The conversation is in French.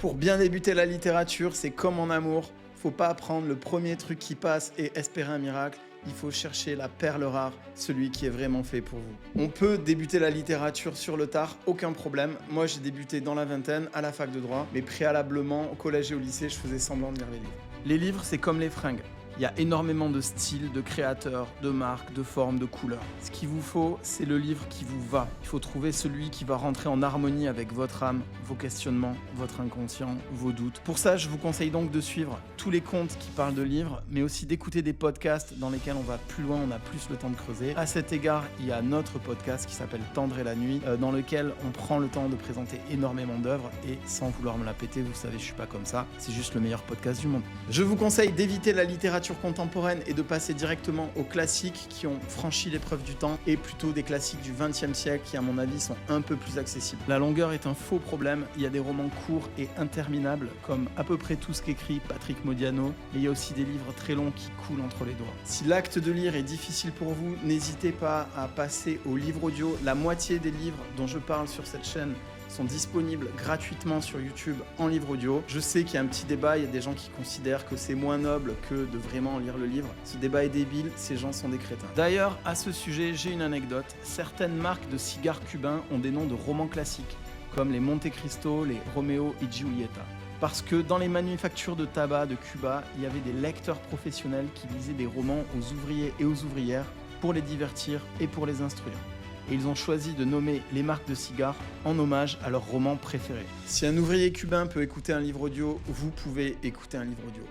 Pour bien débuter la littérature, c'est comme en amour. Faut pas apprendre le premier truc qui passe et espérer un miracle. Il faut chercher la perle rare, celui qui est vraiment fait pour vous. On peut débuter la littérature sur le tard, aucun problème. Moi, j'ai débuté dans la vingtaine, à la fac de droit, mais préalablement, au collège et au lycée, je faisais semblant de lire les livres. Les livres, c'est comme les fringues. Il y a énormément de styles, de créateurs, de marques, de formes, de couleurs. Ce qu'il vous faut, c'est le livre qui vous va. Il faut trouver celui qui va rentrer en harmonie avec votre âme, vos questionnements, votre inconscient, vos doutes. Pour ça, je vous conseille donc de suivre tous les comptes qui parlent de livres, mais aussi d'écouter des podcasts dans lesquels on va plus loin, on a plus le temps de creuser. À cet égard, il y a notre podcast qui s'appelle Tendre et la nuit, dans lequel on prend le temps de présenter énormément d'œuvres et sans vouloir me la péter, vous savez, je suis pas comme ça, c'est juste le meilleur podcast du monde. Je vous conseille d'éviter la littérature contemporaine et de passer directement aux classiques qui ont franchi l'épreuve du temps et plutôt des classiques du XXe siècle qui, à mon avis, sont un peu plus accessibles. La longueur est un faux problème. Il y a des romans courts et interminables, comme à peu près tout ce qu'écrit Patrick Modiano, mais il y a aussi des livres très longs qui coulent entre les doigts. Si l'acte de lire est difficile pour vous, n'hésitez pas à passer au livre audio. La moitié des livres dont je parle sur cette chaîne sont disponibles gratuitement sur YouTube en livre audio. Je sais qu'il y a un petit débat, il y a des gens qui considèrent que c'est moins noble que de vraiment lire le livre. Ce débat est débile, ces gens sont des crétins. D'ailleurs, à ce sujet, j'ai une anecdote. Certaines marques de cigares cubains ont des noms de romans classiques, comme les Monte Cristo, les Romeo et Giulietta. Parce que dans les manufactures de tabac de Cuba, il y avait des lecteurs professionnels qui lisaient des romans aux ouvriers et aux ouvrières pour les divertir et pour les instruire. Et ils ont choisi de nommer les marques de cigares en hommage à leur roman préféré. Si un ouvrier cubain peut écouter un livre audio, vous pouvez écouter un livre audio.